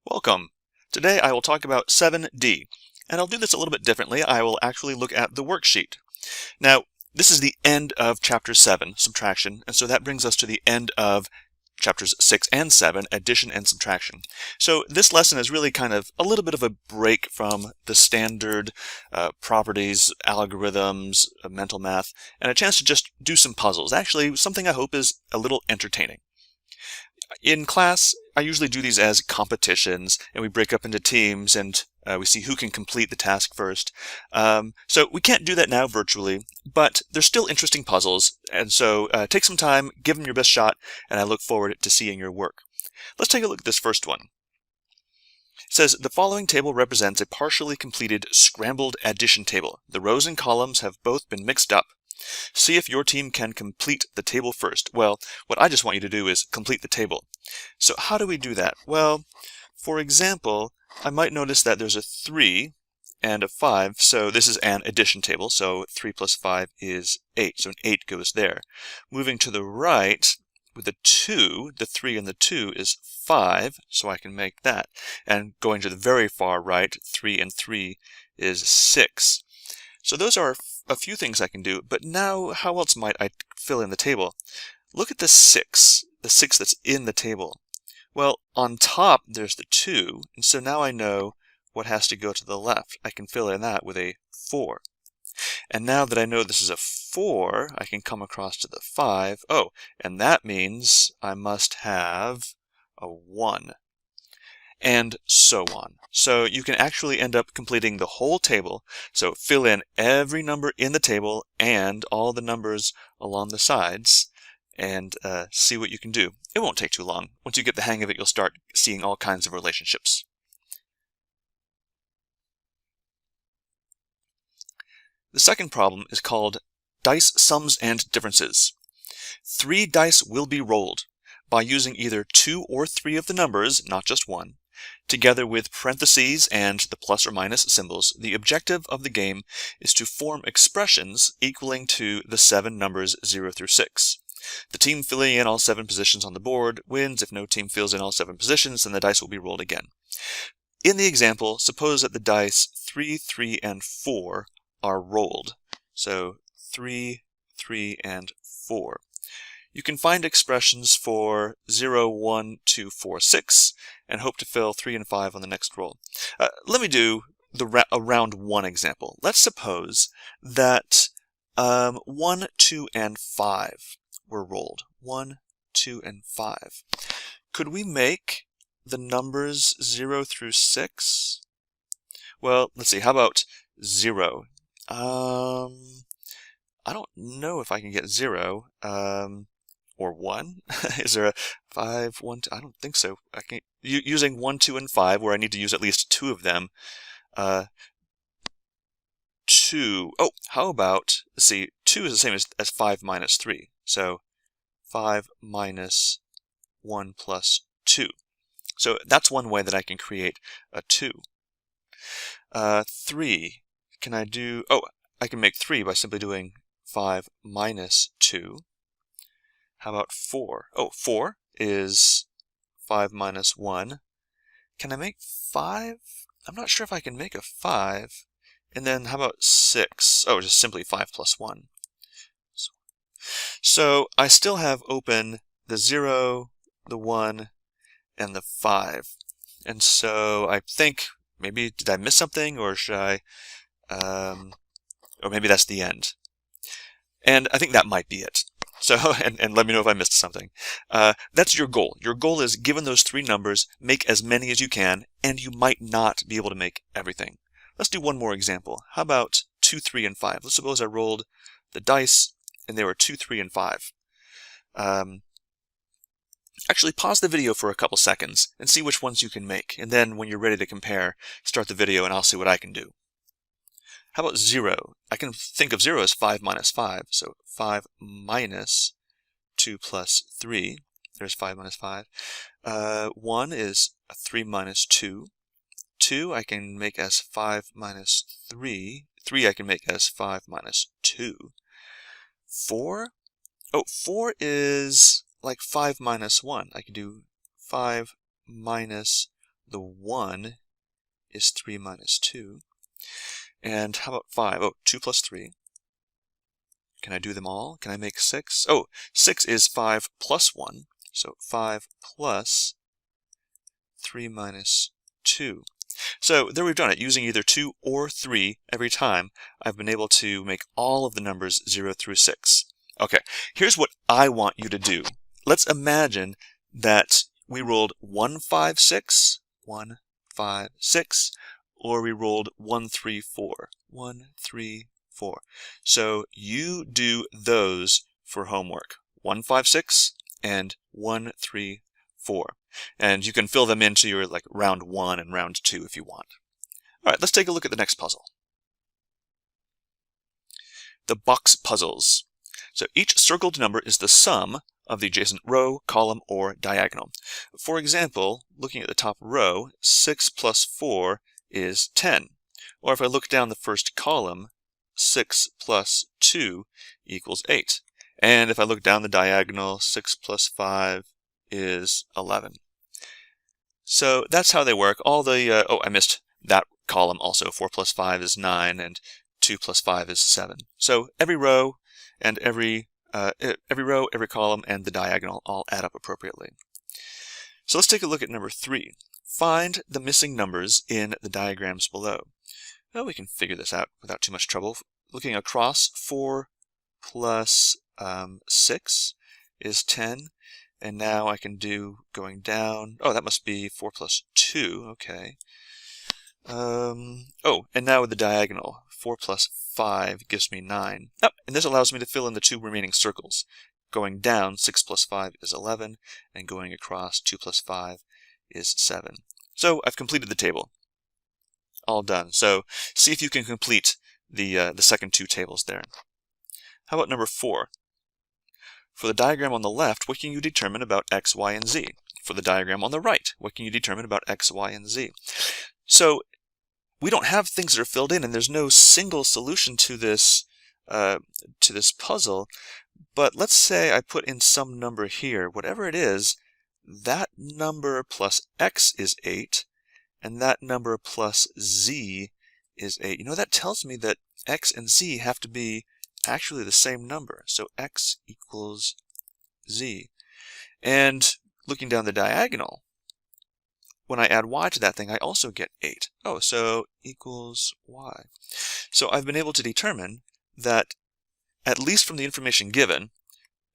Welcome. Today I will talk about 7D, and I'll do this a little bit differently. I will actually look at the worksheet. Now, this is the end of Chapter 7, Subtraction, and so that brings us to the end of Chapters 6 and 7, Addition and Subtraction. So this lesson is really kind of a little bit of a break from the standard properties, algorithms, mental math, and a chance to just do some puzzles. Actually, something I hope is a little entertaining. In class, I usually do these as competitions, and we break up into teams, and we see who can complete the task first. So we can't do that now virtually, but they're still interesting puzzles, and so take some time, give them your best shot, and I look forward to seeing your work. Let's take a look at this first one. It says, the following table represents a partially completed scrambled addition table. The rows and columns have both been mixed up. See if your team can complete the table first. Well, what I just want you to do is complete the table. So how do we do that? Well, for example, I might notice that there's a 3 and a 5, so this is an addition table, so 3 plus 5 is 8, so an 8 goes there. Moving to the right, with the 2, the 3 and the 2 is 5, so I can make that. And going to the very far right, 3 and 3 is 6. So those are a few things I can do, but now how else might I fill in the table? Look at the 6 that's in the table. Well, on top there's the 2, and so now I know what has to go to the left. I can fill in that with a 4. And now that I know this is a 4, I can come across to the 5. Oh, and that means I must have a 1. And so on. So you can actually end up completing the whole table. So fill in every number in the table and all the numbers along the sides and see what you can do. It won't take too long. Once you get the hang of it, you'll start seeing all kinds of relationships. The second problem is called dice sums and differences. 3 dice will be rolled by using either 2 or 3 of the numbers, not just one, together with parentheses and the plus or minus symbols. The objective of the game is to form expressions equaling to the 7 numbers 0 through 6. The team filling in all 7 positions on the board wins. If no team fills in all 7 positions, then the dice will be rolled again. In the example, suppose that the dice 3, 3, and 4 are rolled. So 3, 3, and 4. You can find expressions for 0, 1, 2, 4, 6, and hope to fill 3 and 5 on the next roll. Let me do a round 1 example. Let's suppose that 1, 2, and 5 were rolled. 1, 2, and 5. Could we make the numbers 0 through 6? Well, let's see. How about 0? I don't know if I can get 0. Or 1? Is there a 5, 1, 2? I don't think so. I can using 1, 2, and 5, where I need to use at least 2 of them. 2. Oh, how about, let's see, 2 is the same as 5 minus 3. So 5 minus 1 plus 2. So that's one way that I can create a 2. 3. Can I do, oh, I can make 3 by simply doing 5 minus 2. How about 4? Oh, 4 is 5 minus 1. Can I make 5? I'm not sure if I can make a 5. And then how about 6? Oh, just simply 5 plus 1. So I still have open the 0, the 1, and the 5. And so I think, maybe, did I miss something? Or should I, or maybe that's the end. And I think that might be it. So, and let me know if I missed something. That's your goal. Your goal is, given those 3 numbers, make as many as you can, and you might not be able to make everything. Let's do one more example. How about 2, 3, and 5? Let's suppose I rolled the dice, and there were 2, 3, and 5. Actually, pause the video for a couple seconds, and see which ones you can make. And then, when you're ready to compare, start the video, and I'll see what I can do. How about 0? I can think of 0 as 5 minus 5. So 5 minus 2 plus 3. There's 5 minus 5. 1 is 3 minus 2. 2 I can make as 5 minus 3. 3 I can make as 5 minus 2. 4? Oh, 4 is like 5 minus 1. I can do 5 minus the 1 is 3 minus 2. And how about 5? Oh, 2 plus 3. Can I do them all? Can I make 6? Oh, 6 is 5 plus 1. So 5 plus 3 minus 2. So there we've done it. Using either 2 or 3 every time, I've been able to make all of the numbers 0 through 6. Okay, here's what I want you to do. Let's imagine that we rolled 1, 5, 6, 1, 5, 6, or we rolled 1, 3, 4, 1, 3, 4. So you do those for homework. 1, 5, 6 and 1, 3, 4. And you can fill them into your like round 1 and round 2 if you want. All right, let's take a look at the next puzzle. The box puzzles. So each circled number is the sum of the adjacent row, column, or diagonal. For example, looking at the top row, 6 plus 4 is 10. Or if I look down the first column, 6 plus 2 equals 8. And if I look down the diagonal, 6 plus 5 is 11. So that's how they work. All the, oh, I missed that column also. 4 plus 5 is 9, and 2 plus 5 is 7. So every row and every column and the diagonal all add up appropriately. So let's take a look at number 3. Find the missing numbers in the diagrams below. Well, we can figure this out without too much trouble. Looking across, 4 plus 6 is 10. And now I can do going down. Oh, that must be 4 plus 2. Okay. Oh, and now with the diagonal, 4 plus 5 gives me 9. Oh, and this allows me to fill in the 2 remaining circles. Going down, 6 plus 5 is 11, and going across, 2 plus 5 is 7. So I've completed the table. All done. So see if you can complete the second 2 tables there. How about number 4? For the diagram on the left, what can you determine about x, y, and z? For the diagram on the right, what can you determine about x, y, and z? So we don't have things that are filled in, and there's no single solution to this puzzle. But let's say I put in some number here. Whatever it is, that number plus x is 8, and that number plus z is 8. You know, that tells me that x and z have to be actually the same number. So x equals z. And looking down the diagonal, when I add y to that thing, I also get 8. Oh, so equals y. So I've been able to determine that, at least from the information given,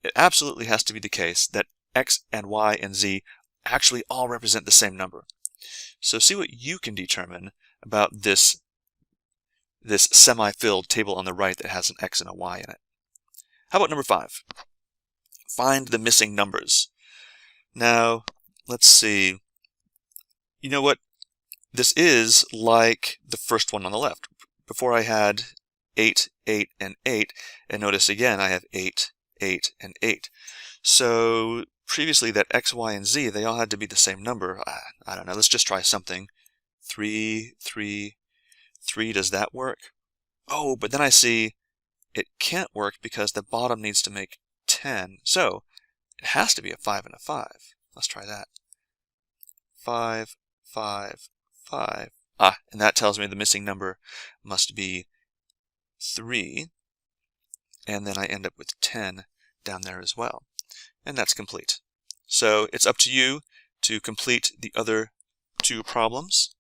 it absolutely has to be the case that x and y and z actually all represent the same number. So see what you can determine about this semi-filled table on the right that has an x and a y in it. How about number 5? Find the missing numbers. Now, let's see. You know what? This is like the first one on the left. Before I had 8, 8, and 8, and notice again I have 8, 8, and 8. So previously that x, y, and z, they all had to be the same number. I don't know, let's just try something. 3, 3, 3, does that work? Oh, but then I see it can't work because the bottom needs to make 10. So it has to be a 5 and a 5. Let's try that. 5, 5, 5. And that tells me the missing number must be 3. And then I end up with 10 down there as well. And that's complete. So it's up to you to complete the other 2 problems.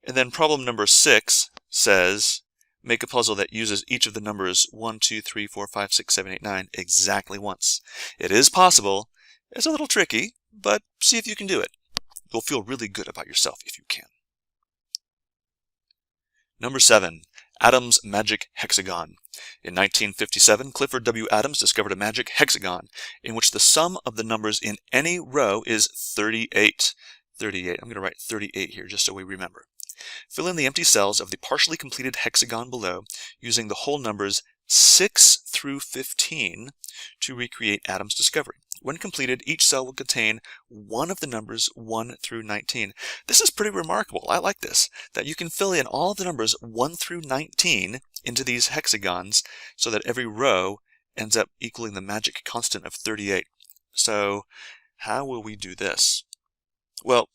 And then problem number 6 says, make a puzzle that uses each of the numbers 1, 2, 3, 4, 5, 6, 7, 8, 9 exactly once. It is possible. It's a little tricky, but see if you can do it. You'll feel really good about yourself if you can. Number 7, Adams' magic hexagon. In 1957, Clifford W. Adams discovered a magic hexagon in which the sum of the numbers in any row is 38. 38. I'm going to write 38 here just so we remember. Fill in the empty cells of the partially completed hexagon below using the whole numbers 6 through 15 to recreate Adams' discovery. When completed, each cell will contain one of the numbers 1 through 19. This is pretty remarkable. I like this, that you can fill in all of the numbers 1 through 19 into these hexagons so that every row ends up equaling the magic constant of 38. So how will we do this? Well,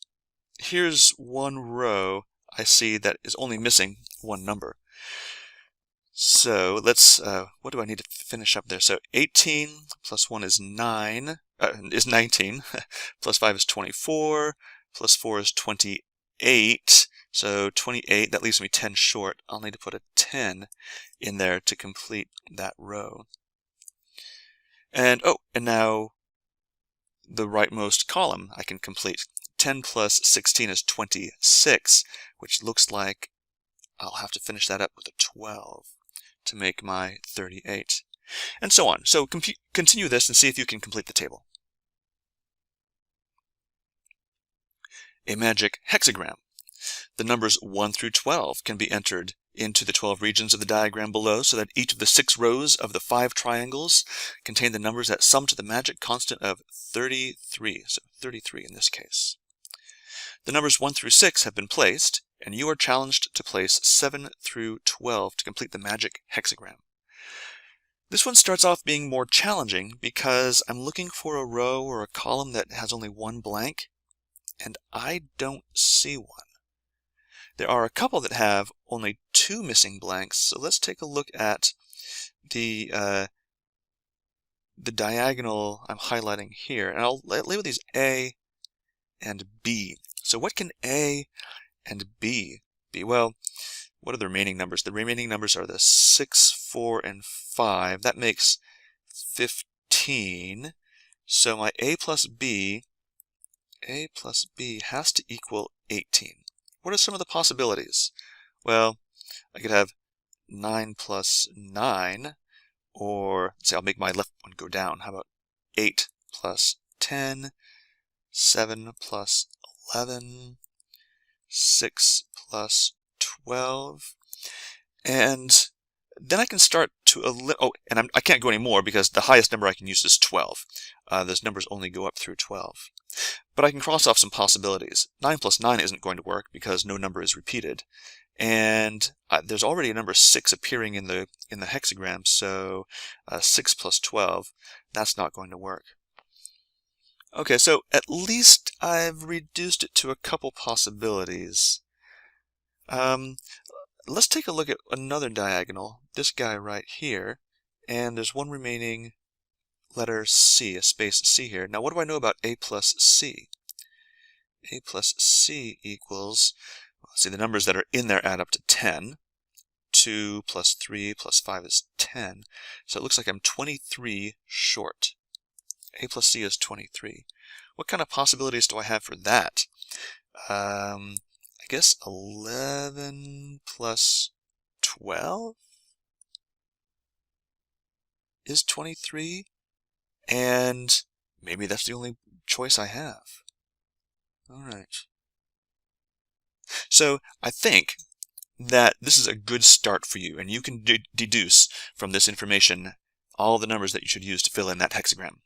here's one row I see that is only missing one number. So let's, what do I need to finish up there? So 18 plus 1 is 19, plus 5 is 24, plus 4 is 28. So 28, that leaves me 10 short. I'll need to put a 10 in there to complete that row. And, oh, and now the rightmost column I can complete. 10 plus 16 is 26, which looks like I'll have to finish that up with a 12 to make my 38, and so on. So continue this and see if you can complete the table. A magic hexagram. The numbers 1 through 12 can be entered into the 12 regions of the diagram below so that each of the 6 rows of the 5 triangles contain the numbers that sum to the magic constant of 33, so 33 in this case. The numbers 1 through 6 have been placed, and you are challenged to place 7 through 12 to complete the magic hexagram. This one starts off being more challenging because I'm looking for a row or a column that has only one blank, and I don't see one. There are a couple that have only 2 missing blanks, so let's take a look at the diagonal I'm highlighting here, and I'll label these A and B. So what can A and B be? Well, what are the remaining numbers? The remaining numbers are the 6, 4, and 5. That makes 15. So my A plus B has to equal 18. What are some of the possibilities? Well, I could have 9 plus 9, or say I'll make my left one go down. How about 8 plus 10, 7 plus 11, 6 plus 12, and then I can start to I can't go any more because the highest number I can use is 12. Those numbers only go up through 12. But I can cross off some possibilities. 9 plus 9 isn't going to work because no number is repeated, and there's already a number 6 appearing in the hexagram, so 6 plus 12, that's not going to work. Okay, so at least I've reduced it to a couple possibilities. Let's take a look at another diagonal, this guy right here, and there's one remaining letter C, a space C here. Now what do I know about A plus C? A plus C equals, let's see, the numbers that are in there add up to 10. 2 plus 3 plus 5 is 10. So it looks like I'm 23 short. A plus C is 23. What kind of possibilities do I have for that? I guess 11 plus 12 is 23, and maybe that's the only choice I have. All right. So I think that this is a good start for you, and you can deduce from this information all the numbers that you should use to fill in that hexagram.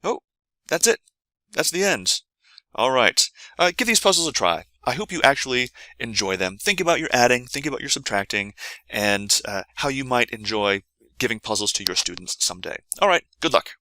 Oh, that's it. That's the end. All right. Give these puzzles a try. I hope you actually enjoy them. Think about your adding, think about your subtracting, and how you might enjoy giving puzzles to your students someday. All right. Good luck.